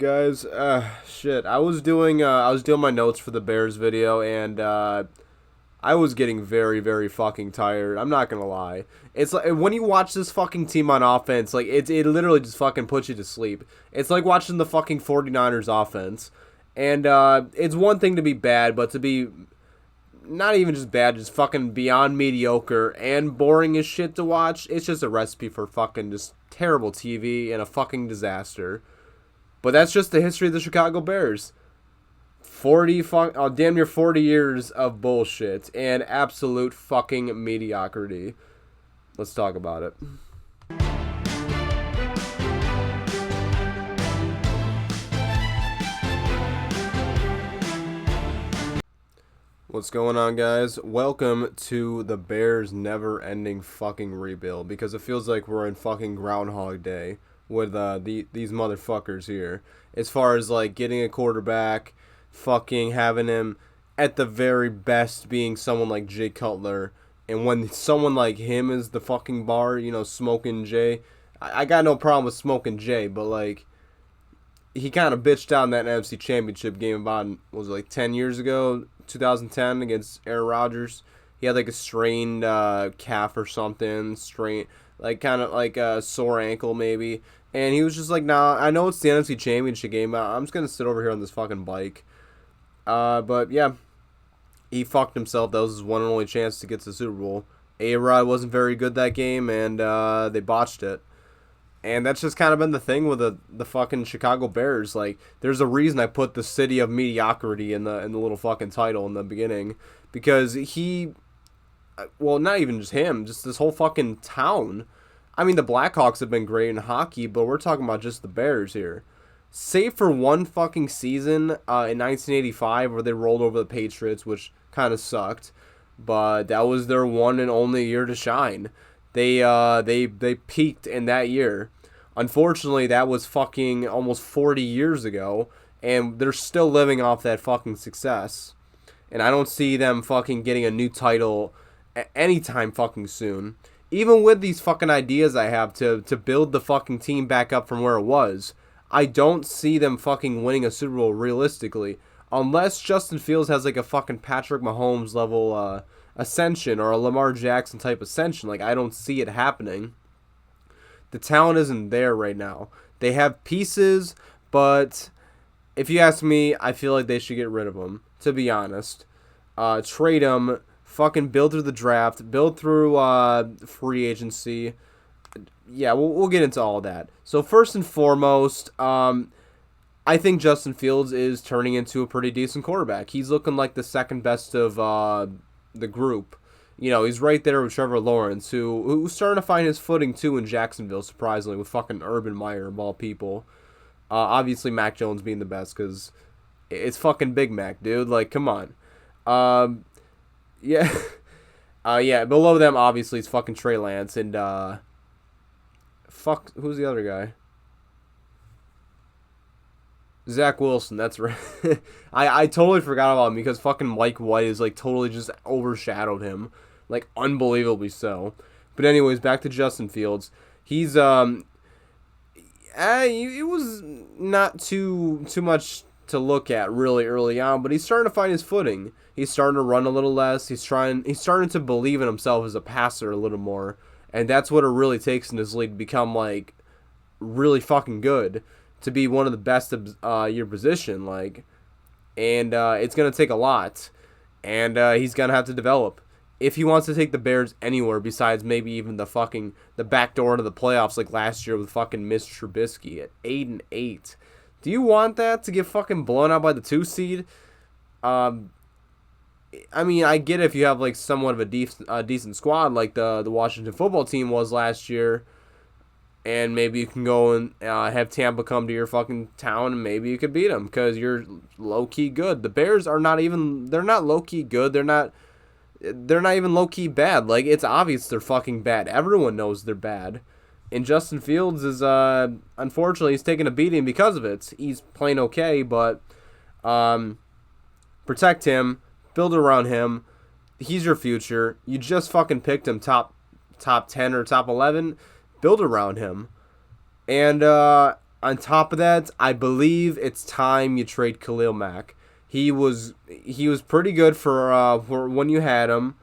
Guys, shit. I was doing my notes for the Bears video, and I was getting very, very fucking tired. I'm not gonna lie. It's like when you watch this fucking team on offense, like it literally just fucking puts you to sleep. It's like watching the fucking 49ers offense, and it's one thing to be bad, but to be not even just bad, just fucking beyond mediocre and boring as shit to watch. It's just a recipe for fucking just terrible TV and a fucking disaster. But that's just the history of the Chicago Bears. Damn near 40 years of bullshit and absolute fucking mediocrity. Let's talk about it. What's going on, guys? Welcome to the Bears' never-ending fucking rebuild, because it feels like we're in fucking Groundhog Day with these motherfuckers here. As far as like getting a quarterback, fucking having him at the very best being someone like Jay Cutler, and when someone like him is the fucking bar, smoking Jay. I got no problem with smoking Jay, but like he kind of bitched out in that NFC Championship game about, was it like 10 years ago, 2010 against Aaron Rodgers. He had like a strained calf or something, like kind of like a sore ankle maybe. And he was just like, nah, I know it's the NFC Championship game, but I'm just going to sit over here on this fucking bike. But yeah, he fucked himself. That was his one and only chance to get to the Super Bowl. A-Rod wasn't very good that game, and they botched it. And that's just kind of been the thing with the fucking Chicago Bears. Like, there's a reason I put the city of mediocrity in the little fucking title in the beginning, because well, not even just him, just this whole fucking town. I mean, the Blackhawks have been great in hockey, but we're talking about just the Bears here. Save for one fucking season in 1985 where they rolled over the Patriots, which kind of sucked, but that was their one and only year to shine. They peaked in that year. Unfortunately, that was fucking almost 40 years ago, and they're still living off that fucking success. And I don't see them fucking getting a new title anytime fucking soon. Even with these fucking ideas I have to build the fucking team back up from where it was, I don't see them fucking winning a Super Bowl realistically, unless Justin Fields has like a fucking Patrick Mahomes level ascension or a Lamar Jackson type ascension. Like, I don't see it happening. The talent isn't there right now. They have pieces, but if you ask me, I feel like they should get rid of them, to be honest. Trade them, fucking build through the draft, build through free agency. Yeah, we'll get into all that. So first and foremost, I think Justin Fields is turning into a pretty decent quarterback. He's looking like the second best of the group. He's right there with Trevor Lawrence, who's starting to find his footing too in Jacksonville, surprisingly, with fucking Urban Meyer of all people. Obviously, Mac Jones being the best, because it's fucking Big Mac, dude. Like, come on. Yeah. Yeah, below them, obviously, it's fucking Trey Lance, and who's the other guy? Zach Wilson, that's right. I totally forgot about him because fucking Mike White is like totally just overshadowed him, like unbelievably so. But anyways, back to Justin Fields. He's it was not too much to look at really early on, but he's starting to find his footing. He's starting to run a little less. He's starting to believe in himself as a passer a little more, and that's what it really takes in this league to become like really fucking good, to be one of the best of your position, like, and it's gonna take a lot, and he's gonna have to develop if he wants to take the Bears anywhere besides maybe even the back door to the playoffs like last year with fucking Mr. Trubisky at 8-8. Do you want that to get fucking blown out by the 2 seed? I mean, I get it if you have like somewhat of a decent squad like the Washington football team was last year. And maybe you can go and have Tampa come to your fucking town, and maybe you could beat them because you're low-key good. The Bears are they're not low-key good. They're not even low-key bad. Like, it's obvious they're fucking bad. Everyone knows they're bad. And Justin Fields is, unfortunately, he's taking a beating because of it. He's playing okay, but protect him, build around him. He's your future. You just fucking picked him top 10 or top 11. Build around him. And On top of that, I believe it's time you trade Khalil Mack. He was pretty good for when you had him.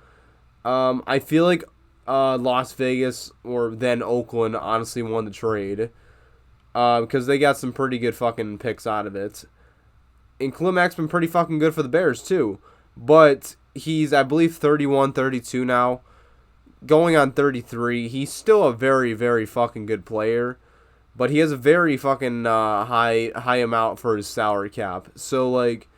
I feel like Las Vegas or then Oakland honestly won the trade because they got some pretty good fucking picks out of it. And Khalil Mack's been pretty fucking good for the Bears too. But he's, I believe, 31, 32 now. Going on 33. He's still a very, very fucking good player. But he has a very fucking high amount for his salary cap. So, like,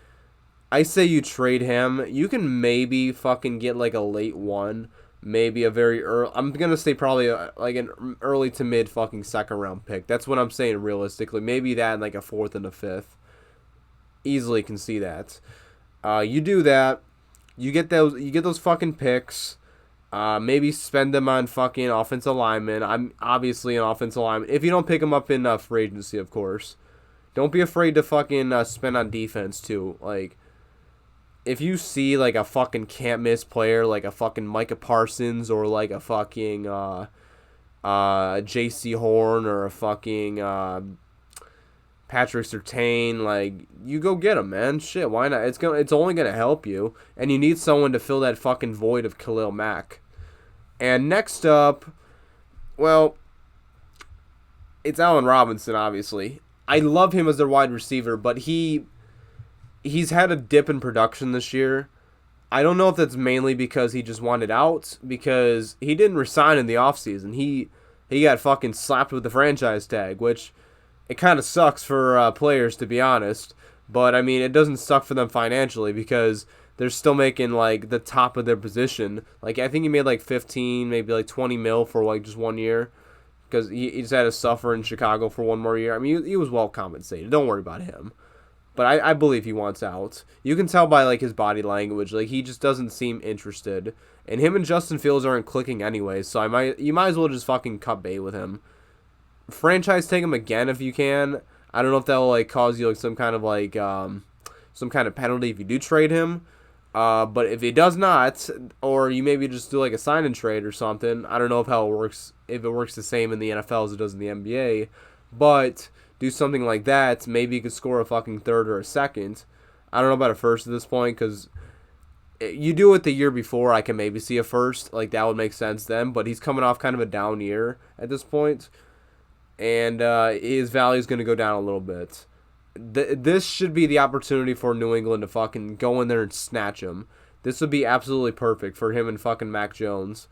I say you trade him. You can maybe fucking get, like, a late one. Maybe a very early... I'm going to say probably, like, an early to mid fucking second round pick. That's what I'm saying realistically. Maybe that in, like, a fourth and a fifth. Easily can see that. You do that. You get those fucking picks. Maybe spend them on fucking offensive linemen. I'm obviously an offensive lineman. If you don't pick them up in free agency, of course. Don't be afraid to fucking spend on defense, too. Like, if you see, like, a fucking can't-miss player, like a fucking Micah Parsons or, like, a fucking J.C. Horn or a fucking Patrick Surtain, like, you go get him, man. Shit, why not? It's only gonna help you, and you need someone to fill that fucking void of Khalil Mack. And next up, well, it's Allen Robinson, obviously. I love him as their wide receiver, but he's had a dip in production this year. I don't know if that's mainly because he just wanted out, because he didn't resign in the offseason. He got fucking slapped with the franchise tag, which... It kind of sucks for players, to be honest. But, I mean, it doesn't suck for them financially because they're still making, like, the top of their position. Like, I think he made, like, 15, maybe, like, 20 mil for, like, just 1 year. Because he just had to suffer in Chicago for 1 more year. I mean, he was well compensated. Don't worry about him. But I believe he wants out. You can tell by, like, his body language. Like, he just doesn't seem interested. And him and Justin Fields aren't clicking anyway. So you might as well just fucking cut bait with him. Franchise tag him again if you can. I don't know if that will like cause you like some kind of penalty if you do trade him. But if it does not, or you maybe just do like a sign and trade or something. I don't know how it works. If it works the same in the NFL as it does in the NBA, but do something like that. Maybe you could score a fucking third or a second. I don't know about a first at this point because you do it the year before. I can maybe see a first. Like that would make sense then. But he's coming off kind of a down year at this point. And his value is going to go down a little bit. This should be the opportunity for New England to fucking go in there and snatch him. This would be absolutely perfect for him and fucking Mac Jones.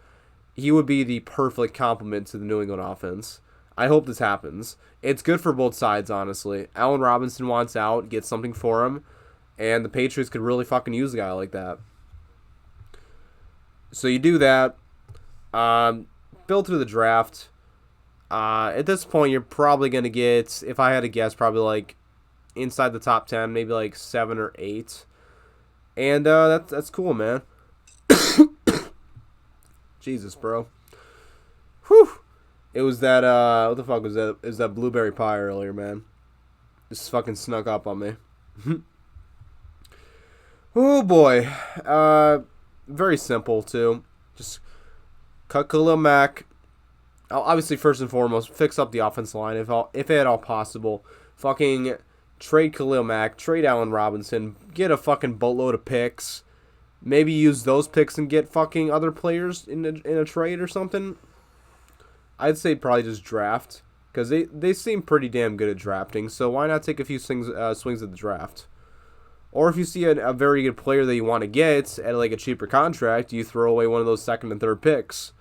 He would be the perfect complement to the New England offense. I hope this happens. It's good for both sides, honestly. Allen Robinson wants out, get something for him, and the Patriots could really fucking use a guy like that. So you do that. Build through the draft. At this point, you're probably going to get, if I had to guess, probably like inside the top 10, maybe like 7 or 8. And that's cool, man. Jesus, bro. Whew. It was that, what the fuck was that? It was that blueberry pie earlier, man. Just fucking snuck up on me. Oh, boy. Very simple, too. Just cut Khalil Mack. Obviously, first and foremost, fix up the offensive line if at all possible. Fucking trade Khalil Mack, trade Allen Robinson, get a fucking boatload of picks. Maybe use those picks and get fucking other players in a trade or something. I'd say probably just draft because they seem pretty damn good at drafting. So why not take a few swings at the draft? Or if you see a very good player that you want to get at like a cheaper contract, you throw away one of those second and third picks.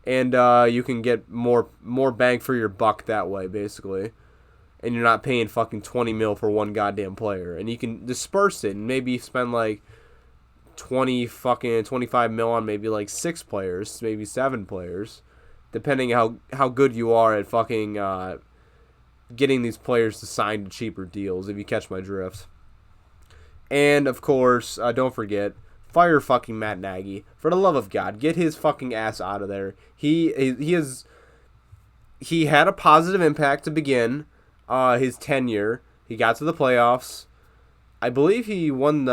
And you can get more bang for your buck that way, basically. And you're not paying fucking 20 mil for one goddamn player. And you can disperse it and maybe spend like 25 mil on maybe like 6 players, maybe 7 players. Depending how good you are at fucking getting these players to sign to cheaper deals, if you catch my drift. And, of course, don't forget... Fire fucking Matt Nagy. For the love of God, get his fucking ass out of there. He had a positive impact to begin his tenure. He got to the playoffs. I believe he won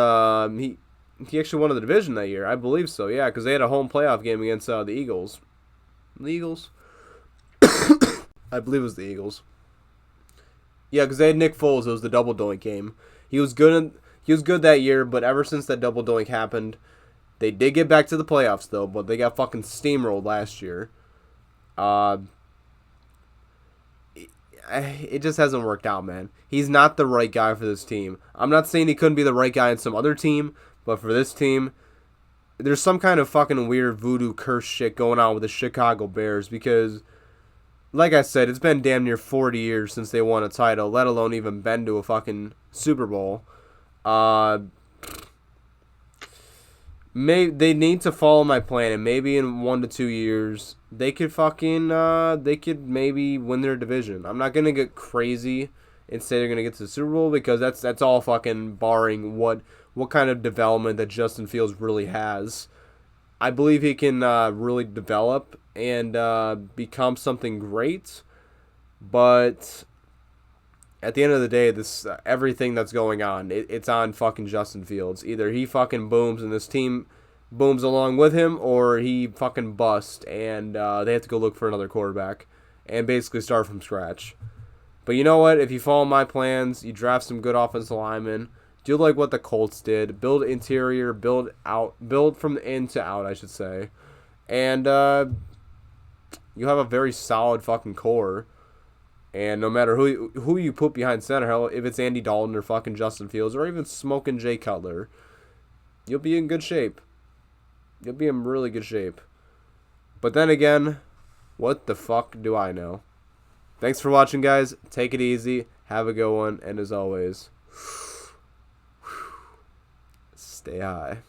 he actually won the division that year. I believe so, yeah, because they had a home playoff game against the Eagles. The Eagles? I believe it was the Eagles. Yeah, because they had Nick Foles. It was the double doink game. He was good. He was good that year, but ever since that double doink happened, they did get back to the playoffs though. But they got fucking steamrolled last year. Uh, it just hasn't worked out, man. He's not the right guy for this team. I'm not saying he couldn't be the right guy in some other team, but for this team, there's some kind of fucking weird voodoo curse shit going on with the Chicago Bears because, like I said, it's been damn near 40 years since they won a title, let alone even been to a fucking Super Bowl. They need to follow my plan, and maybe in 1 to 2 years they could maybe win their division. I'm not gonna get crazy and say they're gonna get to the Super Bowl because that's all fucking barring what kind of development that Justin Fields really has. I believe he can really develop and become something great, but at the end of the day, this everything that's going on, it's on fucking Justin Fields. Either he fucking booms and this team booms along with him, or he fucking busts and they have to go look for another quarterback and basically start from scratch. But you know what? If you follow my plans, you draft some good offensive linemen, do like what the Colts did, build interior, build from the in to out, I should say, and you have a very solid fucking core. And no matter who you put behind center, hell, if it's Andy Dalton or fucking Justin Fields or even smoking Jay Cutler, you'll be in good shape. You'll be in really good shape. But then again, what the fuck do I know? Thanks for watching, guys. Take it easy. Have a good one. And as always, stay high.